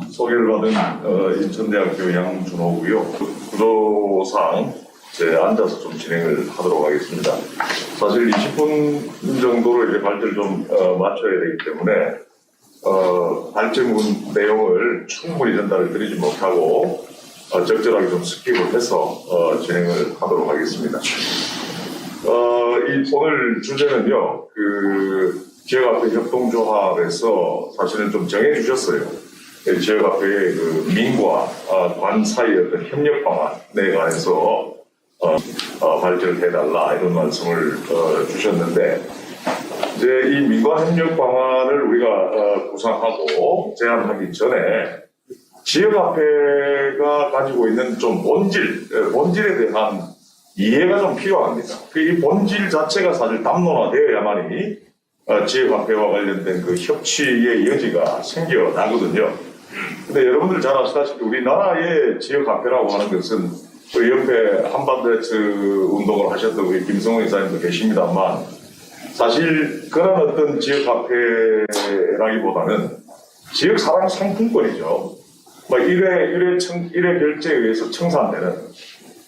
소개를 받은 인천대학교 양준호고요. 구조상 앉아서 좀 진행을 하도록 하겠습니다. 사실 20분 정도로 이제 발제를 좀 맞춰야 되기 때문에 발제문 내용을 충분히 전달을 드리지 못하고 적절하게 좀 스킵을 해서 진행을 하도록 하겠습니다. 오늘 주제는요, 지역화폐 협동조합에서 사실은 좀 정해주셨어요. 지역화폐의 민과 관 사이의 어떤 협력 방안에 관해서 발제를 해달라 이런 말씀을 주셨는데, 이제 이 민과 협력 방안을 우리가 구상하고 제안하기 전에 지역화폐가 가지고 있는 좀 본질에 대한 이해가 좀 필요합니다. 이 본질 자체가 사실 담론화되어야만이 지역화폐와 관련된 협치의 여지가 생겨나거든요. 근데 여러분들 잘 아시다시피 우리나라의 지역화폐라고 하는 것은 옆에 한반도 해체 운동을 하셨던 우리 김성호 이사님도 계십니다만, 사실 그런 어떤 지역화폐라기보다는 지역사랑 상품권이죠. 일회 결제에 의해서 청산되는,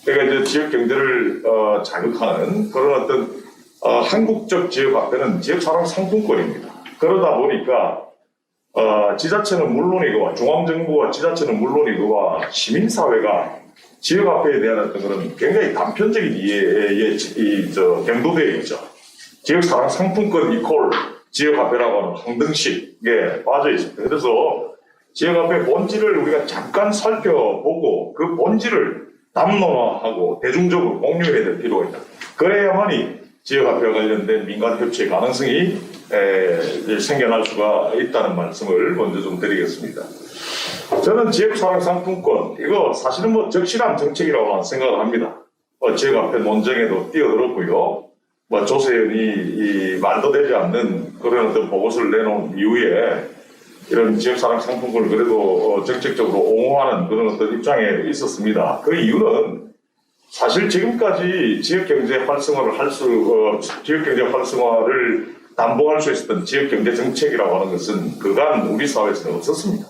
그러니까 이제 지역 경제를 자극하는 그런 어떤 한국적 지역화폐는 지역사랑 상품권입니다. 그러다 보니까 지자체는 물론이고 중앙정부와 지자체는 물론이고 시민사회가 지역화폐에 대한 어떤 그런 굉장히 단편적인 이해에 경도되어 있죠. 지역사랑 상품권 이콜 지역화폐라고 하는 항등식에 빠져 있습니다. 그래서 지역화폐 본질을 우리가 잠깐 살펴보고 그 본질을 담론화하고 대중적으로 공유해야 될 필요가 있다. 그래야만이 지역화폐와 관련된 민간협치의 가능성이 생겨날 수가 있다는 말씀을 먼저 좀 드리겠습니다. 저는 지역사랑 상품권, 이거 사실은 적실한 정책이라고 생각을 합니다. 지역화폐 논쟁에도 뛰어들었고요. 조세현이 말도 되지 않는 그런 어떤 보고서를 내놓은 이후에 이런 지역사랑 상품권을 그래도 정책적으로 옹호하는 그런 어떤 입장에 있었습니다. 그 이유는 사실 지금까지 지역경제 활성화를 담보할 수 있었던 지역경제 정책이라고 하는 것은 그간 우리 사회에서는 없었습니다.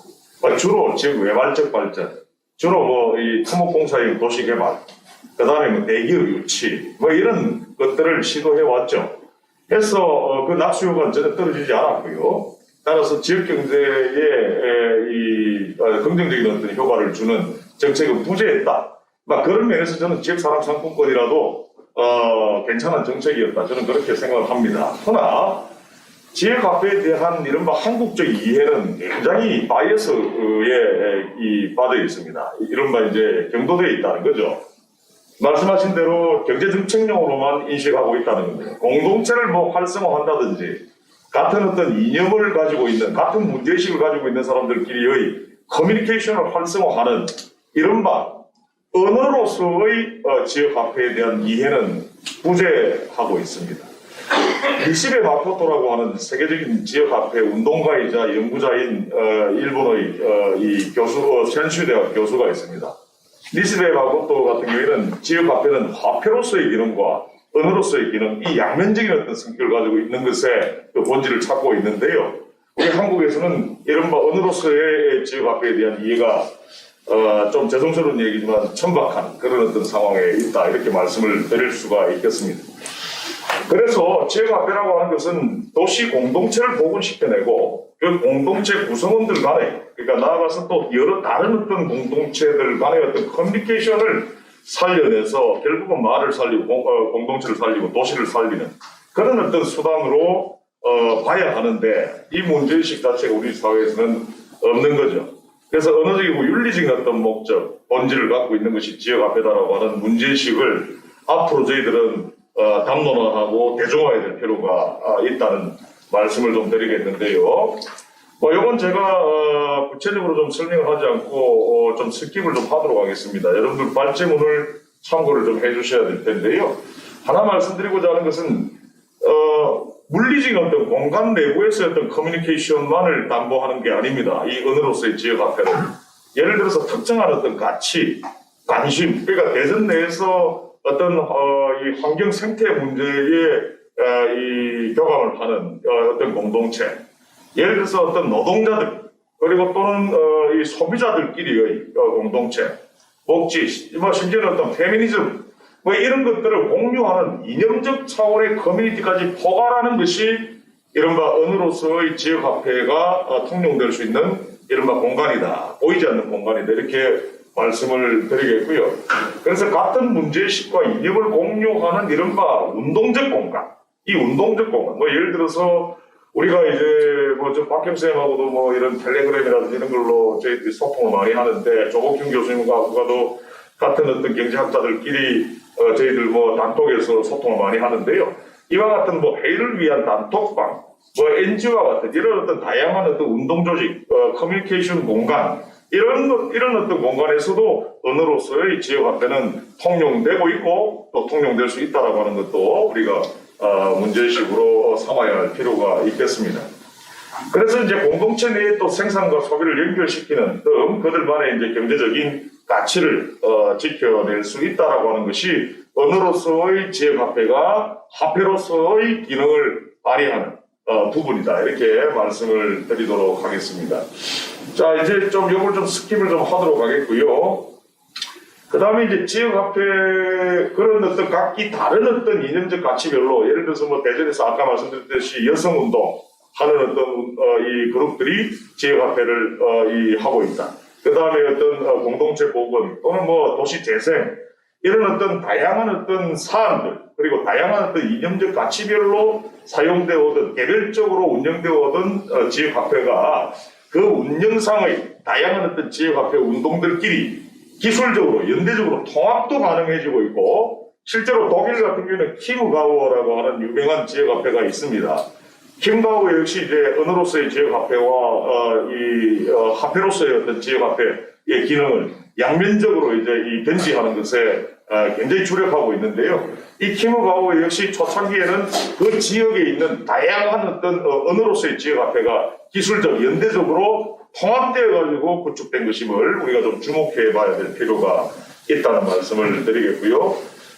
주로 지역 외발적 발전, 주로 이 토목공사의 도시개발, 그 다음에 대기업 유치, 이런 것들을 시도해 왔죠. 해서 그 낙수효과는 전혀 떨어지지 않았고요. 따라서 지역경제에 긍정적인 어떤 효과를 주는 정책은 부재했다. 그런 면에서 저는 지역사랑 상품권이라도 괜찮은 정책이었다. 저는 그렇게 생각을 합니다. 그러나 지역화폐에 대한 이른바 한국적 이해는 굉장히 바이어스에 빠져 있습니다. 이른바 이제 경도되어 있다는 거죠. 말씀하신 대로 경제정책용으로만 인식하고 있다는 겁니다. 공동체를 활성화한다든지 같은 어떤 이념을 가지고 있는, 같은 문제의식을 가지고 있는 사람들끼리의 커뮤니케이션을 활성화하는 이른바 언어로서의 지역화폐에 대한 이해는 부재하고 있습니다. 니시베 마코토라고 하는 세계적인 지역화폐 운동가이자 연구자인 일본의 이 교수, 센슈대학 교수가 있습니다. 니시베 마코토 같은 경우에는 지역화폐는 화폐로서의 기능과 언어로서의 기능, 이 양면적인 어떤 성격을 가지고 있는 것에 그 본질을 찾고 있는데요. 우리 한국에서는 이른바 언어로서의 지역화폐에 대한 이해가 좀 죄송스러운 얘기지만 천박한 그런 어떤 상황에 있다, 이렇게 말씀을 드릴 수가 있겠습니다. 그래서 지역화폐라고 하는 것은 도시 공동체를 복원시켜내고 그 공동체 구성원들 간에, 그러니까 나아가서 또 여러 다른 어떤 공동체들 간의 어떤 커뮤니케이션을 살려내서 결국은 마을을 살리고 공동체를 살리고 도시를 살리는 그런 어떤 수단으로 봐야 하는데, 이 문제의식 자체가 우리 사회에서는 없는 거죠. 그래서 언어적이고 윤리적인 어떤 목적, 본질을 갖고 있는 것이 지역화폐다라고 하는 문제의식을 앞으로 저희들은 담론화하고 대중화해야 될 필요가 있다는 말씀을 좀 드리겠는데요. 이건 제가 구체적으로 좀 설명을 하지 않고 좀 스킵을 좀 하도록 하겠습니다. 여러분들 발제문을 참고를 좀 해주셔야 될 텐데요. 하나 말씀드리고자 하는 것은 물리적인 어떤 공간 내부에서의 어떤 커뮤니케이션만을 담보하는 게 아닙니다. 이 언어로서의 지역화폐는 예를 들어서 특정한 어떤 가치, 관심, 그러니까 대선 내에서 어떤 이 환경 생태 문제에 이 교감을 하는 어떤 공동체, 예를 들어서 어떤 노동자들 그리고 또는 이 소비자들끼리의 공동체, 복지, 뭐 심지어는 어떤 페미니즘, 뭐 이런 것들을 공유하는 이념적 차원의 커뮤니티까지 포괄하는 것이 이른바 언어로서의 지역화폐가 통용될 수 있는 이른바 공간이다. 보이지 않는 공간이다. 이렇게 말씀을 드리겠고요. 그래서 같은 문제의식과 이념을 공유하는 이른바 운동적 공간. 이 운동적 공간. 뭐 예를 들어서 우리가 이제 뭐 저 박형쌤하고도 뭐 이런 텔레그램이라든지 이런 걸로 저희들이 소통을 많이 하는데 조국균 교수님과도 같은 어떤 경제학자들끼리 저희들 뭐 단톡에서 소통을 많이 하는데요. 이와 같은 뭐 회의를 위한 단톡방, 뭐 NGO와 같은 이런 어떤 다양한 어떤 운동 조직, 커뮤니케이션 공간, 이런 어떤 공간에서도 언어로서의 지역화폐는 통용되고 있고 또 통용될 수 있다라고 하는 것도 우리가 문제의식으로 삼아야 할 필요가 있겠습니다. 그래서 이제 공동체 내에 또 생산과 소비를 연결시키는 등 그들만의 이제 경제적인 가치를 지켜낼 수 있다라고 하는 것이 언어로서의 지역화폐가 화폐로서의 기능을 발휘하는 부분이다. 이렇게 말씀을 드리도록 하겠습니다. 자, 이제 좀 이걸 좀 스킵을 좀 하도록 하겠고요. 그 다음에 이제 지역화폐 그런 어떤 각기 다른 어떤 이념적 가치별로 예를 들어서 뭐 대전에서 아까 말씀드렸듯이 여성운동 하는 어떤 이 그룹들이 지역화폐를 하고 있다. 그 다음에 어떤 공동체 복원 또는 뭐 도시 재생 이런 어떤 다양한 어떤 사안들 그리고 다양한 어떤 이념적 가치별로 사용되어 오던 개별적으로 운영되어 오던 지역화폐가 그 운영상의 다양한 어떤 지역화폐 운동들끼리 기술적으로 연대적으로 통합도 가능해지고 있고 실제로 독일 같은 경우는 키무가우어라고 하는 유명한 지역화폐가 있습니다. 키무가우어 역시 이제 언어로서의 지역화폐와 이 화폐로서의 어떤 지역화폐의 기능을 양면적으로 이제 이 견지하는 것에 굉장히 주력하고 있는데요. 이 키무가우어 역시 초창기에는 그 지역에 있는 다양한 어떤 언어로서의 지역화폐가 기술적 연대적으로 통합되어가지고 구축된 것임을 우리가 좀 주목해 봐야 될 필요가 있다는 말씀을 드리겠고요.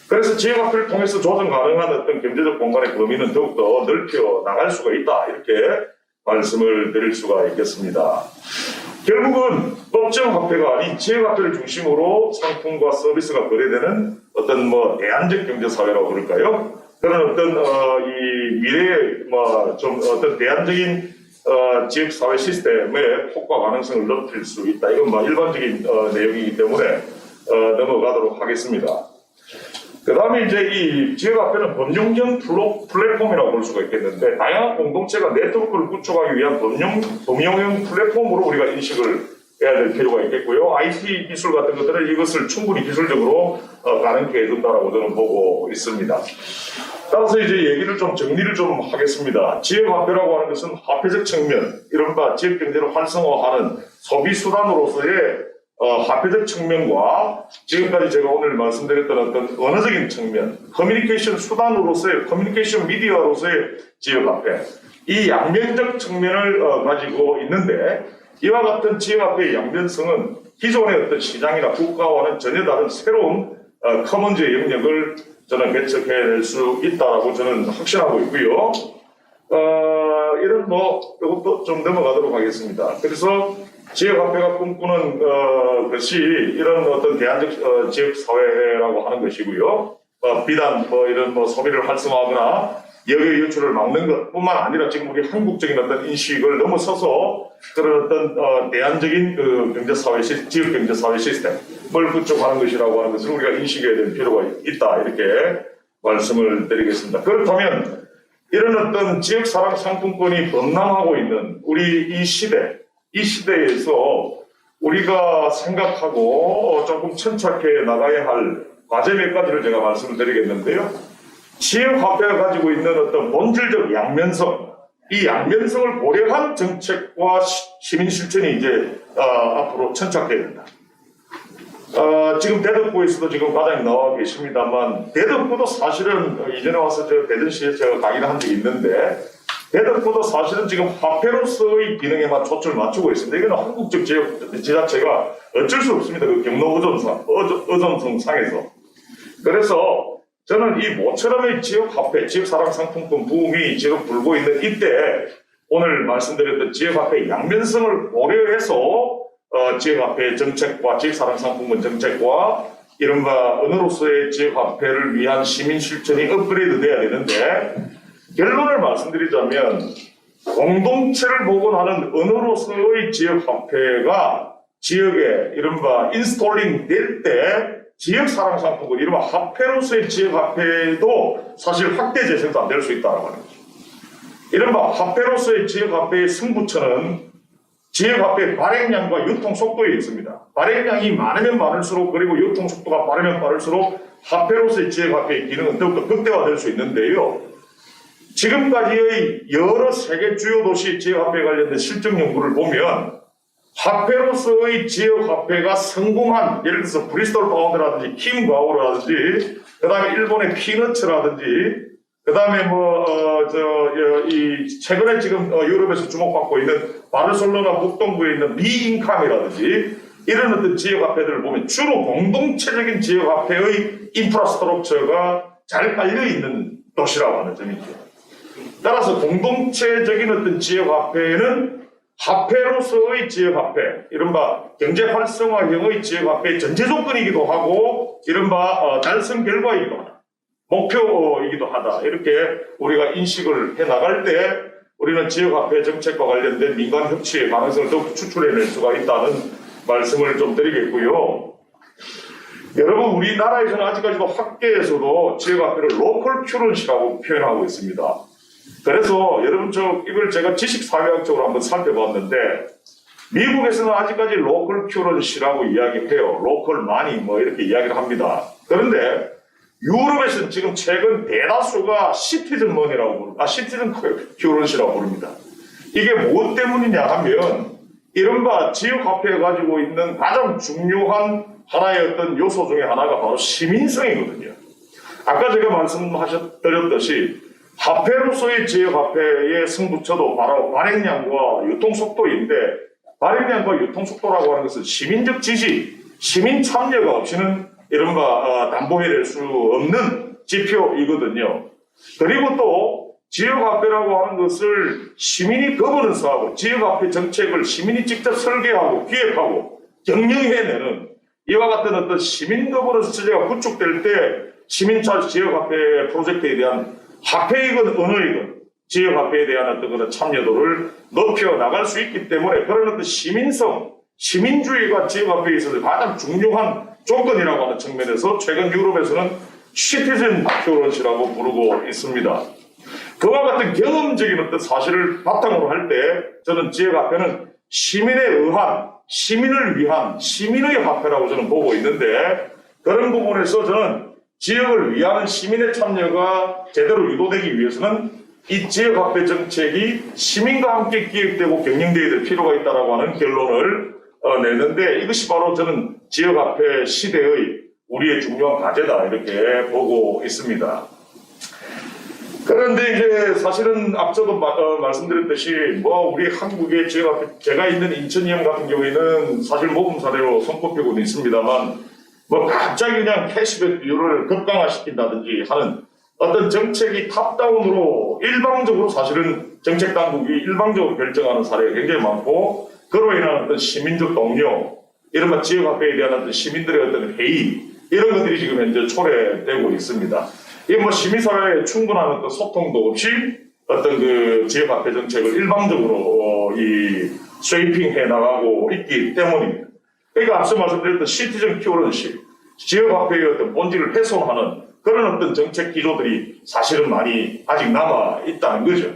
그래서 지역화폐를 통해서 조정 가능한 어떤 경제적 공간의 범위는 더욱더 넓혀 나갈 수가 있다. 이렇게 말씀을 드릴 수가 있겠습니다. 결국은 법정 화폐가 아닌 지역화폐를 중심으로 상품과 서비스가 거래되는 어떤 뭐 대안적 경제사회라고 그럴까요? 그런 어떤 이 미래의 뭐 좀 어떤 대안적인 지역사회 시스템의 폭과 가능성을 넓힐 수 있다. 이건 뭐 일반적인 내용이기 때문에 넘어가도록 하겠습니다. 그 다음에 이제 이 지역화폐는 범용형 플랫폼이라고 볼 수가 있겠는데 다양한 공동체가 네트워크를 구축하기 위한 범용형 플랫폼으로 우리가 인식을 해야 될 필요가 있겠고요. IT 기술 같은 것들은 이것을 충분히 기술적으로 가능케 해준다라고 저는 보고 있습니다. 따라서 이제 얘기를 좀 정리를 좀 하겠습니다. 지역화폐라고 하는 것은 화폐적 측면, 이른바 지역경제를 활성화하는 소비수단으로서의 화폐적 측면과 지금까지 제가 오늘 말씀드렸던 어떤 언어적인 측면, 커뮤니케이션 수단으로서의, 커뮤니케이션 미디어로서의 지역화폐, 이 양면적 측면을 가지고 있는데 이와 같은 지역화폐의 양면성은 기존의 어떤 시장이나 국가와는 전혀 다른 새로운 커먼즈의 영역을 저는 개척해낼 수 있다라고 저는 확신하고 있고요. 이런 이것도 좀 넘어가도록 하겠습니다. 그래서 지역화폐가 꿈꾸는 것이 이런 어떤 대안적 지역사회라고 하는 것이고요. 비단 이런 소비를 활성화하거나 여기 유출을 막는 것뿐만 아니라 지금 우리 한국적인 어떤 인식을 넘어서서 그런 어떤 대안적인 그 경제사회 지역 경제사회 시스템을 구축하는 것이라고 하는 것을 우리가 인식해야 될 필요가 있다 이렇게 말씀을 드리겠습니다. 그렇다면 이런 어떤 지역사랑 상품권이 범람하고 있는 우리 이 시대에서 우리가 생각하고 조금 천착해 나가야 할 과제 몇 가지를 제가 말씀을 드리겠는데요. 지역화폐가 가지고 있는 어떤 본질적 양면성, 이 양면성을 고려한 정책과 시민 실천이 이제 앞으로 천착해야 된다. 지금 대덕구에서도 지금 과장이 나와 계십니다만 대덕구도 사실은 이전에 와서 저 대전시에 제가 강의를 한 적이 있는데 대덕보다 사실은 지금 화폐로서의 기능에만 초점을 맞추고 있습니다. 이거는 한국적 지자체가 어쩔 수 없습니다. 그 경로 의존성 상에서. 그래서 저는 이 모처럼의 지역화폐, 지역사랑상품권 붐이 지금 불고 있는 이때 오늘 말씀드렸던 지역화폐의 양면성을 고려해서 지역화폐 정책과 지역사랑상품권 정책과 이른바 은으로서의 지역화폐를 위한 시민 실천이 업그레이드 돼야 되는데, 결론을 말씀드리자면 공동체를 복원하는 은으로서의 지역화폐가 지역에 이른바 인스톨링 될 때 지역사랑상품권, 이른바 화폐로서의 지역화폐도 사실 확대 재생도 안 될 수 있다는 거죠. 이른바 화폐로서의 지역화폐의 승부처는 지역화폐의 발행량과 유통속도에 있습니다. 발행량이 많으면 많을수록, 그리고 유통속도가 빠르면 빠를수록 화폐로서의 지역화폐의 기능은 더욱더 극대화될 수 있는데요. 지금까지의 여러 세계 주요 도시 지역화폐에 관련된 실증 연구를 보면 화폐로서의 지역화폐가 성공한, 예를 들어서 브리스톨 파운드라든지 킹과우라든지, 그 다음에 일본의 피너츠라든지, 그 다음에 최근에 지금 유럽에서 주목받고 있는 바르셀로나 북동부에 있는 미인캄이라든지, 이런 어떤 지역화폐들을 보면 주로 공동체적인 지역화폐의 인프라스트럭처가 잘 깔려있는 도시라고 하는 점이죠. 따라서 공동체적인 어떤 지역화폐는 화폐로서의 지역화폐, 이른바 경제활성화형의 지역화폐의 전제 조건이기도 하고, 이른바 달성 결과이기도 하다, 목표이기도 하다, 이렇게 우리가 인식을 해나갈 때 우리는 지역화폐 정책과 관련된 민간 협치의 가능성을 더욱 추출해낼 수가 있다는 말씀을 좀 드리겠고요. 여러분, 우리나라에서는 아직까지도 학계에서도 지역화폐를 로컬 큐런시라고 표현하고 있습니다. 그래서 여러분, 이걸 제가 지식사회학적으로 한번 살펴봤는데, 미국에서는 아직까지 로컬 큐런시라고 이야기해요. 로컬 마니 이렇게 이야기를 합니다. 그런데 유럽에서는 지금 최근 대다수가 시티즌 머니라고 부릅니다. 시티즌 큐런시라고 부릅니다. 이게 무엇 때문이냐 하면, 이른바 지역화폐가 가지고 있는 가장 중요한 하나의 어떤 요소 중에 하나가 바로 시민성이거든요. 아까 제가 말씀드렸듯이 화폐로서의 지역화폐의 승부처도 바로 발행량과 유통속도인데, 발행량과 유통속도라고 하는 것은 시민적 지지, 시민 참여가 없이는 이른바 담보해낼 수 없는 지표이거든요. 그리고 또 지역화폐라고 하는 것을 시민이 거버넌스하고 지역화폐 정책을 시민이 직접 설계하고 기획하고 경영해내는 이와 같은 어떤 시민 거버넌스 체제가 구축될 때 시민차 지역화폐 프로젝트에 대한 화폐이건 은어이건 지역화폐에 대한 어떤 그런 참여도를 높여 나갈 수 있기 때문에 그런 어떤 시민성, 시민주의가 지역화폐에 있어서 가장 중요한 조건이라고 하는 측면에서 최근 유럽에서는 시티즌 큐런시라고 부르고 있습니다. 그와 같은 경험적인 어떤 사실을 바탕으로 할 때 저는 지역화폐는 시민에 의한, 시민을 위한, 시민의 화폐라고 저는 보고 있는데, 그런 부분에서 저는 지역을 위한 시민의 참여가 제대로 유도되기 위해서는 이 지역화폐 정책이 시민과 함께 기획되고 경영되어야 될 필요가 있다고 하는 결론을 내는데, 이것이 바로 저는 지역화폐 시대의 우리의 중요한 과제다, 이렇게 보고 있습니다. 그런데 이제 사실은 앞서도 말씀드렸듯이 우리 한국의 지역화폐, 제가 있는 인천이형 같은 경우에는 사실 모금 사례로 손꼽히고는 있습니다만, 갑자기 그냥 캐시백 비율을 급강화시킨다든지 하는 어떤 정책이 탑다운으로 일방적으로 사실은 정책 당국이 일방적으로 결정하는 사례가 굉장히 많고, 그로 인한 어떤 시민적 동료, 이른바 지역화폐에 대한 어떤 시민들의 어떤 회의, 이런 것들이 지금 현재 초래되고 있습니다. 이게 시민사회에 충분한 어떤 소통도 없이 어떤 그 지역화폐 정책을 일방적으로 스웨이핑해 나가고 있기 때문입니다. 그러니까 앞서 말씀드렸던 시티즌 큐런시, 지역화폐의 어떤 본질을 훼손하는 그런 어떤 정책 기조들이 사실은 많이 아직 남아 있다는 거죠.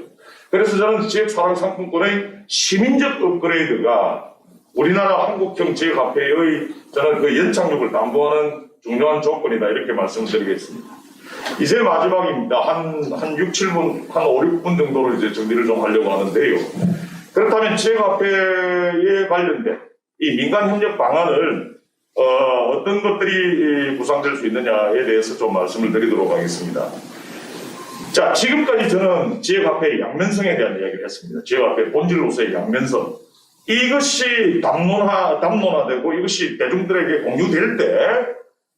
그래서 저는 지역사랑상품권의 시민적 업그레이드가 우리나라 한국형 지역화폐의 저는 그 연착륙을 담보하는 중요한 조건이다, 이렇게 말씀드리겠습니다. 이제 마지막입니다. 한 6, 7분, 한 5, 6분 정도로 이제 정리를 좀 하려고 하는데요. 그렇다면 지역화폐에 관련된 이 민간협력 방안을 어떤 것들이 구상될 수 있느냐에 대해서 좀 말씀을 드리도록 하겠습니다. 자, 지금까지 저는 지역화폐의 양면성에 대한 이야기를 했습니다. 지역화폐 본질로서의 양면성. 이것이 담론화되고 이것이 대중들에게 공유될 때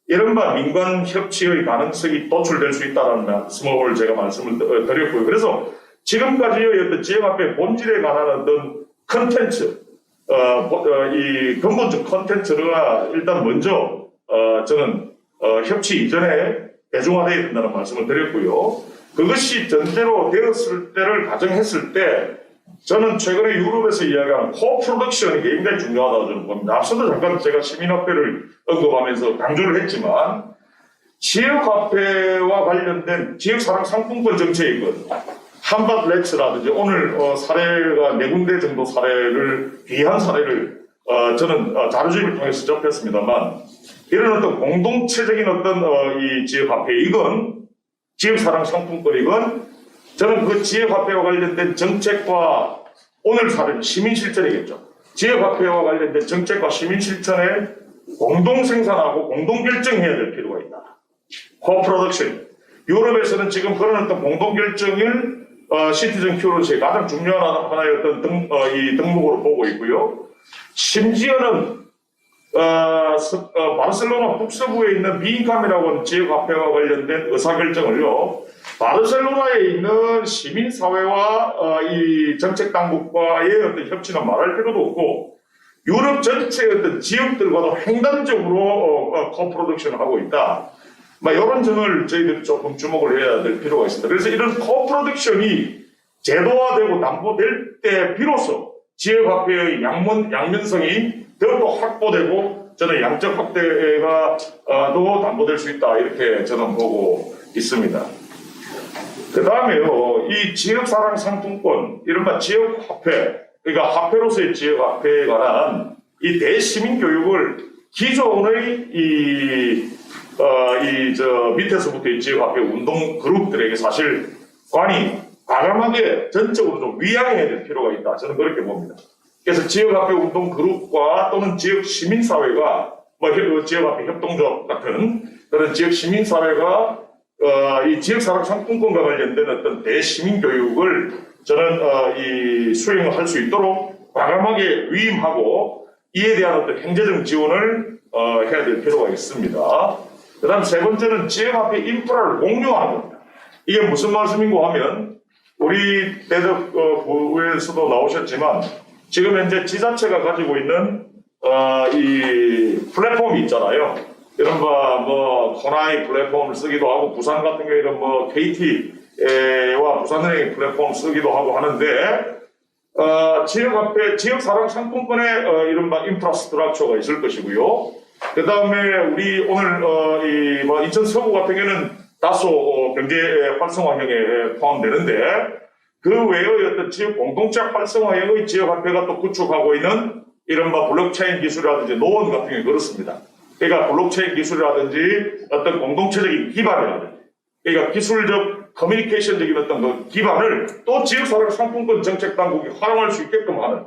이른바 민관 협치의 가능성이 도출될 수 있다는 말씀을 제가 말씀을 드렸고요. 그래서 지금까지의 어떤 지역화폐 본질에 관한 어떤 컨텐츠, 이 근본적 컨텐츠가 일단 먼저 저는 협치 이전에 대중화되어야 된다는 말씀을 드렸고요. 그것이 전제로 되었을 때를 가정했을 때 저는 최근에 유럽에서 이야기하는 코프로덕션이 굉장히 중요하다고 저는 봅니다. 앞서도 잠깐 제가 시민화폐를 언급하면서 강조를 했지만 지역화폐와 관련된 지역사랑 상품권 정책은 한밭렉스라든지 오늘 사례가 4군데 정도 사례를 귀한 사례를 저는 자료집을 통해서 접했습니다만 이런 어떤 공동체적인 어떤 이 지역화폐 이건 지역사랑 상품권이건 저는 그 지역화폐와 관련된 정책과 오늘 사례는 시민실천이겠죠. 지역화폐와 관련된 정책과 시민실천에 공동생산하고 공동결정해야 될 필요가 있다. 코프로덕션. 유럽에서는 지금 그런 어떤 공동결정을 시티즌 큐런시의 가장 중요한 하나의 어떤 등목으로 보고 있고요. 심지어는 바르셀로나 북서부에 있는 비인캄이라고 하는 지역화폐와 관련된 의사결정을요, 바르셀로나에 있는 시민사회와 이 정책당국과의 어떤 협치는 말할 필요도 없고, 유럽 전체의 어떤 지역들과도 횡단적으로 코프로덕션을 하고 있다. 이런 점을 저희들이 조금 주목을 해야 될 필요가 있습니다. 그래서 이런 코프로덕션이 제도화되고 담보될 때 비로소 지역화폐의 양면성이 더욱더 확보되고 저는 양적 확대가 더 담보될 수 있다 이렇게 저는 보고 있습니다. 그 다음에요, 이 지역사랑 상품권, 이른바 지역화폐, 그러니까 화폐로서의 지역화폐에 관한 이 대시민 교육을 기존의 밑에서부터 이 지역화폐 운동 그룹들에게 사실 관이 과감하게 전적으로 좀 위양해야 될 필요가 있다. 저는 그렇게 봅니다. 그래서 지역화폐 운동 그룹과 또는 지역 시민사회가 지역화폐 협동조합 같은 그런 지역 시민사회가 이 지역사랑 상품권과 관련된 어떤 대시민 교육을 저는 수행을 할 수 있도록 과감하게 위임하고 이에 대한 어떤 행정적 지원을 해야 될 필요가 있습니다. 그 다음 세 번째는 지역화폐 인프라를 공유하는 겁니다. 이게 무슨 말씀인고 하면 우리 대덕 부에서도 나오셨지만 지금 현재 지자체가 가지고 있는 이 플랫폼이 있잖아요. 이른바 코나이 플랫폼을 쓰기도 하고 부산 같은 경우에는 KT와 부산은행 플랫폼을 쓰기도 하고 하는데 지역화폐, 지역사랑 상품권의 이른바 인프라스트럭처가 있을 것이고요. 그 다음에 우리 오늘 인천 서구 같은 경우에는 다소 경제 활성화형에 포함되는데 그 외의 어떤 지역 공동체 활성화형의 지역화폐가 또 구축하고 있는 이른바 블록체인 기술이라든지 노원 같은 경우 그렇습니다. 그러니까 블록체인 기술이라든지 어떤 공동체적인 기반이라든지 그러니까 기술적 커뮤니케이션적인 어떤 그 기반을 또 지역사랑 상품권 정책 당국이 활용할 수 있게끔 하는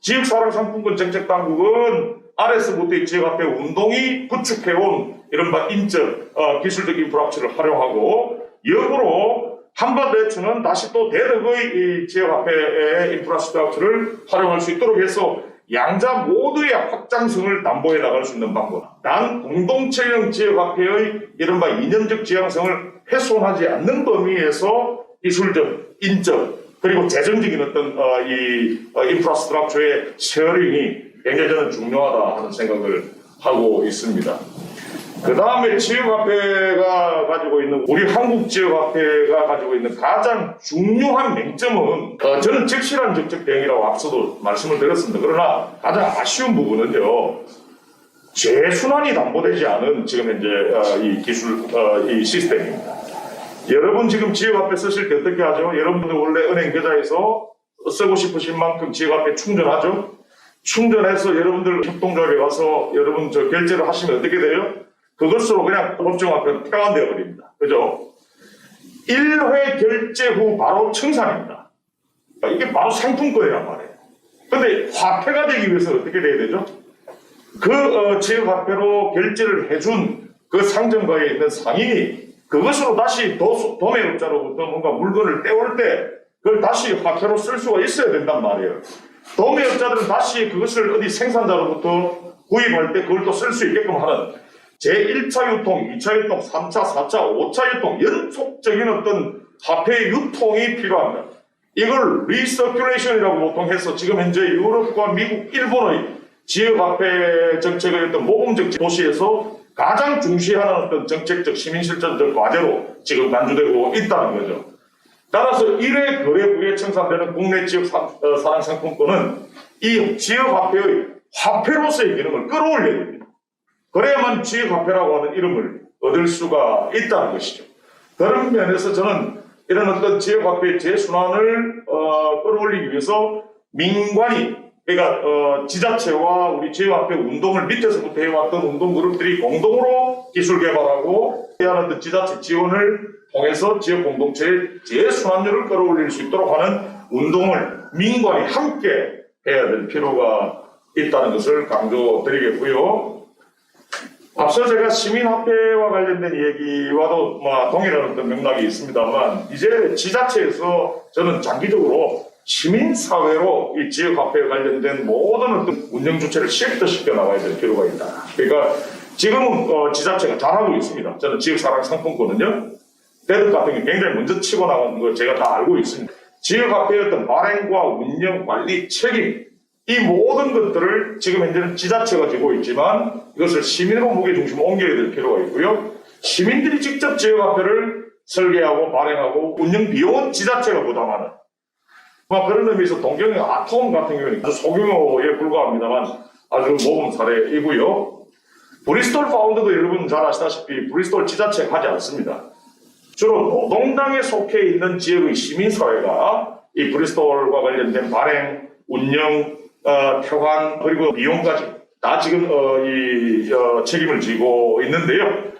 지역사랑 상품권 정책 당국은 아래서부터 지역화폐 운동이 구축해온 이른바 인적 기술적 인프라스트럭처를 활용하고 역으로 한밭레츠는 다시 또 대덕의 이 지역화폐의 인프라스트럭처를 활용할 수 있도록 해서 양자 모두의 확장성을 담보해 나갈 수 있는 방법. 단 공동체형 지역화폐의 이른바 이념적 지향성을 훼손하지 않는 범위에서 기술적, 인적, 그리고 재정적인 어떤 인프라스트럭처의 쉐어링이 굉장히 저는 중요하다 하는 생각을 하고 있습니다. 그 다음에 지역화폐가 가지고 있는 우리 한국 지역화폐가 가지고 있는 가장 중요한 맹점은 저는 적실한 정책 대응이라고 앞서도 말씀을 드렸습니다. 그러나 가장 아쉬운 부분은요, 재순환이 담보되지 않은 지금 현재 이 기술 이 시스템입니다. 여러분 지금 지역화폐 쓰실 때 어떻게 하죠? 여러분들 원래 은행 계좌에서 쓰고 싶으신 만큼 지역화폐 충전하죠? 충전해서 여러분들 협동조합에 가서 여러분 결제를 하시면 어떻게 돼요? 그것으로 그냥 법정화폐는 태관되어 버립니다. 그죠? 1회 결제 후 바로 청산입니다. 이게 바로 상품권이란 말이에요. 근데 화폐가 되기 위해서 어떻게 돼야 되죠? 그 지역화폐로 결제를 해준 그 상점가에 있는 상인이 그것으로 다시 도매업자로부터 뭔가 물건을 떼올 때 그걸 다시 화폐로 쓸 수가 있어야 된단 말이에요. 도매업자들은 다시 그것을 어디 생산자로부터 구입할 때 그걸 또 쓸 수 있게끔 하는 제1차 유통, 2차 유통, 3차, 4차, 5차 유통, 연속적인 어떤 화폐 유통이 필요합니다. 이걸 리서큘레이션이라고 보통 해서 지금 현재 유럽과 미국, 일본의 지역화폐 정책의 어떤 모범적 도시에서 가장 중시하는 어떤 정책적 시민실천적 과제로 지금 간주되고 있다는 거죠. 따라서 1회 거래부에 청산되는 국내 지역 사랑 상품권은 이 지역화폐의 화폐로서의 기능을 끌어올려야 됩니다. 그래야만 지역화폐라고 하는 이름을 얻을 수가 있다는 것이죠. 그런 면에서 저는 이런 어떤 지역화폐의 재순환을 끌어올리기 위해서 민관이 그러니까 지자체와 우리 지역화폐 운동을 밑에서부터 해왔던 운동그룹들이 공동으로 기술 개발하고 해야 하는 지자체 지원을 통해서 지역 공동체의 재순환율을 끌어올릴 수 있도록 하는 운동을 민관이 함께 해야 될 필요가 있다는 것을 강조드리겠고요. 앞서 제가 시민화폐와 관련된 얘기와도 동일한 어떤 맥락이 있습니다만 이제 지자체에서 저는 장기적으로 시민사회로 이 지역화폐에 관련된 모든 어떤 운영 주체를 시프트시켜 나가야 될 필요가 있다. 그러니까 지금은 지자체가 잘하고 있습니다. 저는 지역사랑 상품권은요. 대득 같은 게 굉장히 먼저 치고 나간 거 제가 다 알고 있습니다. 지역화폐의 어떤 발행과 운영, 관리, 책임 이 모든 것들을 지금 현재는 지자체가 지고 있지만 이것을 시민으로 무게중심으로 옮겨야 될 필요가 있고요. 시민들이 직접 지역화폐를 설계하고 발행하고 운영 비용은 지자체가 부담하는 그런 의미에서 동경의 아톰 같은 경우는 아주 소규모에 불과합니다만 아주 모범 사례이고요. 브리스톨 파운드도 여러분 잘 아시다시피 브리스톨 지자체 하지 않습니다. 주로 노동당에 속해 있는 지역의 시민사회가 이 브리스톨과 관련된 발행, 운영, 표관 그리고 비용까지 다 지금 책임을 지고 있는데요.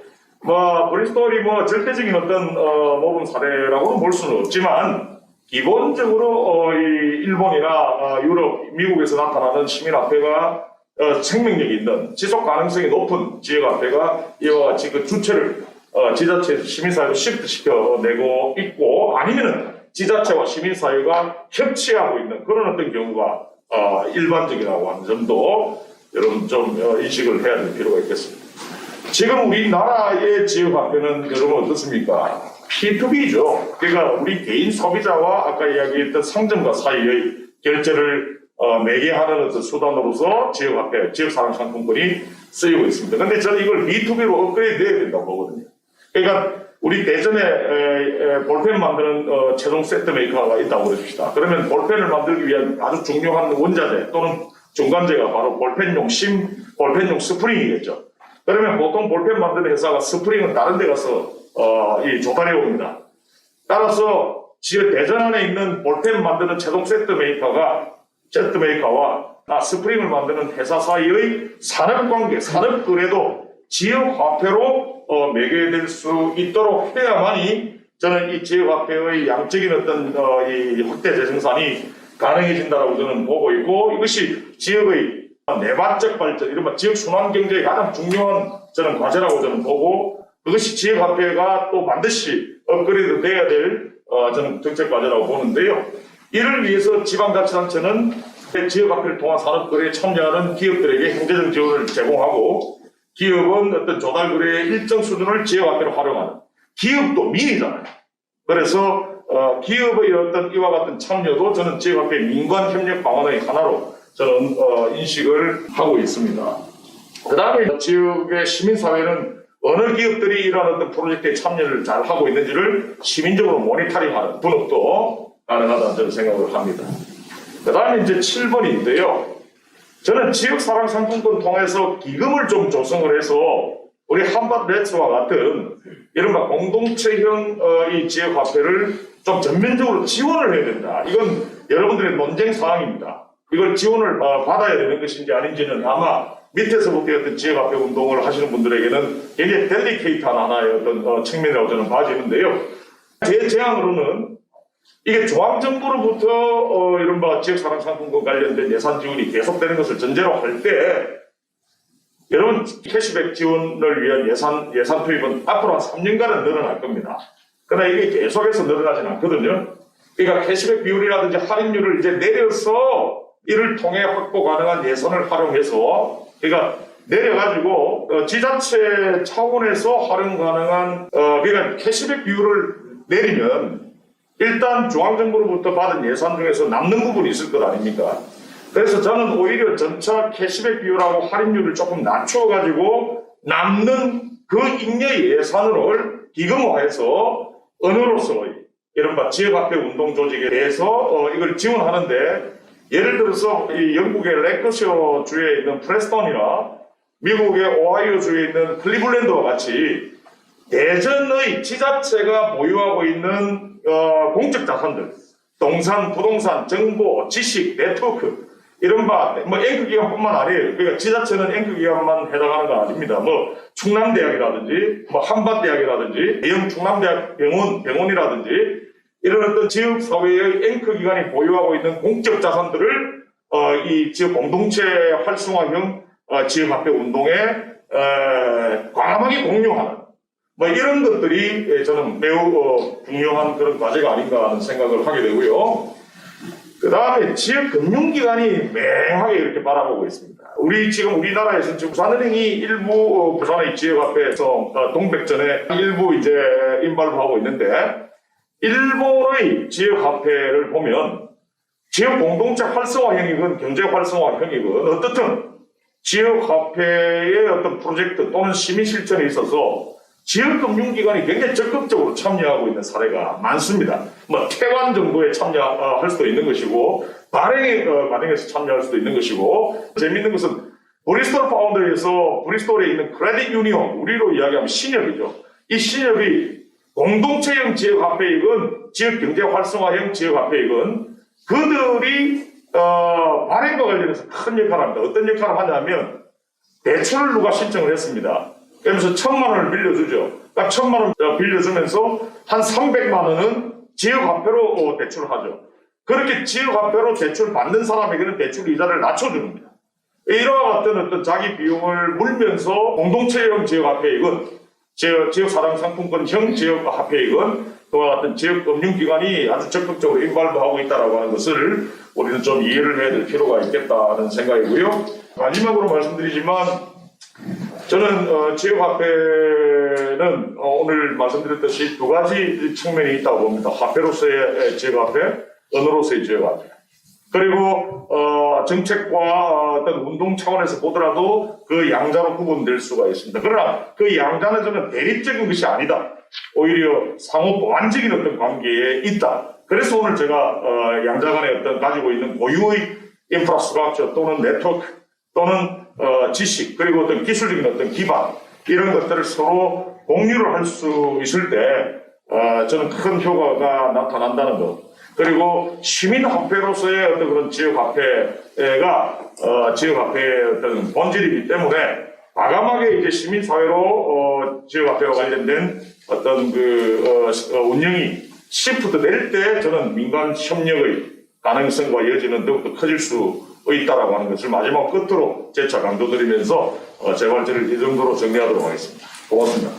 브리스톨이 절대적인 어떤 모범 사례라고는 볼 수는 없지만 기본적으로 이 일본이나 유럽, 미국에서 나타나는 시민화폐가 생명력이 있는 지속 가능성이 높은 지역화폐가 이와 같이 그 주체를 지자체에서 시민사회로 시프트시켜내고 있고 아니면은 지자체와 시민사회가 협치하고 있는 그런 어떤 경우가 일반적이라고 하는 점도 여러분 좀 인식을 해야 될 필요가 있겠습니다. 지금 우리나라의 지역화폐는 여러분 어떻습니까? P2B죠. 그러니까 우리 개인 소비자와 아까 이야기했던 상점과 사이의 결제를 매개하는 어떤 수단으로서 지역화폐, 지역사랑 상품권이 쓰이고 있습니다. 근데 저는 이걸 B2B로 업그레이드 해야 된다고 보거든요. 그러니까 우리 대전에 볼펜 만드는 최종 세트 메이커가 있다고 그러십시다. 그러면 볼펜을 만들기 위한 아주 중요한 원자재 또는 중간재가 바로 볼펜용 볼펜용 스프링이겠죠. 그러면 보통 볼펜 만드는 회사가 스프링은 다른 데 가서 조달해 옵니다. 따라서 지금 대전 안에 있는 볼펜 만드는 최종 세트 메이커와 스프링을 만드는 회사 사이의 산업관계, 산업거래도 지역화폐로 매개될 수 있도록 해야만이 저는 이 지역화폐의 양적인 어떤 이 확대 재생산이 가능해진다라고 저는 보고 있고 이것이 지역의 내부적 발전, 이른바 지역 순환 경제의 가장 중요한 저는 과제라고 저는 보고 그것이 지역화폐가 또 반드시 업그레이드 돼야 될 저는 정책 과제라고 보는데요. 이를 위해서 지방자치단체는 지역화폐를 통한 산업거래에 참여하는 기업들에게 행정적 지원을 제공하고 기업은 어떤 조달거래의 일정 수준을 지역화폐로 활용하는 기업도 민이잖아요. 그래서 기업의 어떤 이와 같은 참여도 저는 지역화폐 민관협력 방안의 하나로 저는 인식을 하고 있습니다. 그 다음에 지역의 시민사회는 어느 기업들이 이러한 어떤 프로젝트에 참여를 잘 하고 있는지를 시민적으로 모니터링하는 분업도 가능하다는 저는 생각을 합니다. 그 다음에 이제 7번인데요. 저는 지역사랑 상품권 통해서 기금을 좀 조성을 해서 우리 한밭레츠와 같은 이른바 공동체형 이 지역화폐를 좀 전면적으로 지원을 해야 된다. 이건 여러분들의 논쟁 사항입니다. 이걸 지원을 받아야 되는 것인지 아닌지는 아마 밑에서부터 어떤 지역화폐 운동을 하시는 분들에게는 굉장히 델리케이트한 하나의 어떤 측면이라고 저는 봐지는데요. 제 제안으로는 이게 중앙정부로부터 이른바 지역사랑 상품권 관련된 예산 지원이 계속되는 것을 전제로 할 때 여러분, 캐시백 지원을 위한 예산 투입은 앞으로 한 3년간은 늘어날 겁니다. 그러나 이게 계속해서 늘어나진 않거든요. 그러니까 캐시백 비율이라든지 할인율을 이제 내려서 이를 통해 확보 가능한 예산을 활용해서, 그러니까 내려가지고 지자체 차원에서 활용 가능한 그러니까 캐시백 비율을 내리면 일단 중앙정부로부터 받은 예산 중에서 남는 부분이 있을 것 아닙니까? 그래서 저는 오히려 전차 캐시백 비율하고 할인율을 조금 낮춰가지고 남는 그 잉여 예산을 기금화해서 은으로서 이른바 지역화폐 운동 조직에 대해서 이걸 지원하는데, 예를 들어서 이 영국의 랭커셔 주에 있는 프레스턴이나 미국의 오하이오 주에 있는 클리블랜드와 같이 대전의 지자체가 보유하고 있는 공적 자산들, 동산, 부동산, 정보, 지식, 네트워크, 이른바 뭐 앵커기관뿐만 아니에요. 그러니까 지자체는 앵커기관만 해당하는 건 아닙니다. 뭐 충남대학이라든지 뭐 한밭대학이라든지 대형 충남대학 병원이라든지 이런 어떤 지역사회의 앵커기관이 보유하고 있는 공적 자산들을 이 지역 공동체 활성화형 지역화폐 운동에 과감하게 공유하는 뭐 이런 것들이 저는 매우 중요한 그런 과제가 아닌가 하는 생각을 하게 되고요. 그 다음에 지역 금융기관이 맹하게 이렇게 바라보고 있습니다. 지금 우리나라에서는 지금 부산은행이 일부 부산의 지역화폐에서 동백전에 일부 이제 인발을 하고 있는데, 일본의 지역화폐를 보면 지역 공동체 활성화형이건 경제 활성화형이건 어떻든 지역화폐의 어떤 프로젝트 또는 시민 실천에 있어서 지역금융기관이 굉장히 적극적으로 참여하고 있는 사례가 많습니다. 뭐 태관 정도에 참여할 수도 있는 것이고 발행에서 참여할 수도 있는 것이고, 재미있는 것은 브리스톨 파운드에서 브리스톨에 있는 크레딧 유니온, 우리로 이야기하면 신협이죠. 이 신협이 공동체형 지역화폐이건 지역경제 활성화형 지역화폐이건 그들이 발행과 관련해서 큰 역할을 합니다. 어떤 역할을 하냐면 대출을 누가 신청을 했습니다. 그러면서 1,000만 원을 빌려주죠. 딱 1,000만 원 빌려주면서 한 300만 원은 지역화폐로 대출을 하죠. 그렇게 지역화폐로 대출 받는 사람에게는 대출 이자를 낮춰줍니다. 이와 같은 어떤 자기 비용을 물면서 공동체형 지역화폐이건 지역사랑상품권형 지역화폐이건 그와 같은 지역금융기관이 아주 적극적으로 인발도하고 있다고 하는 것을 우리는 좀 이해를 해야 될 필요가 있겠다는 생각이고요. 마지막으로 말씀드리지만 저는 지역화폐는 오늘 말씀드렸듯이 두 가지 측면이 있다고 봅니다. 화폐로서의 지역화폐, 은으로서의 지역화폐. 그리고 정책과 어떤 운동 차원에서 보더라도 그 양자로 구분될 수가 있습니다. 그러나 그 양자는 저는 대립적인 것이 아니다. 오히려 상호 보완적인 어떤 관계에 있다. 그래서 오늘 제가 양자 간의 어떤 가지고 있는 고유의 인프라스트럭처 또는 네트워크 또는 지식 그리고 어떤 기술적인 어떤 기반 이런 것들을 서로 공유를 할 수 있을 때 저는 큰 효과가 나타난다는 것. 그리고 시민화폐로서의 어떤 그런 지역화폐가 지역화폐의 어떤 본질이기 때문에 과감하게 이제 시민사회로 지역화폐와 관련된 어떤 운영이 시프트 될 때 저는 민간 협력의 가능성과 여지는 더욱더 커질 수 있다라고 하는 것을 마지막 끝으로 재차 강조드리면서 제 발제를 이 정도로 정리하도록 하겠습니다. 고맙습니다.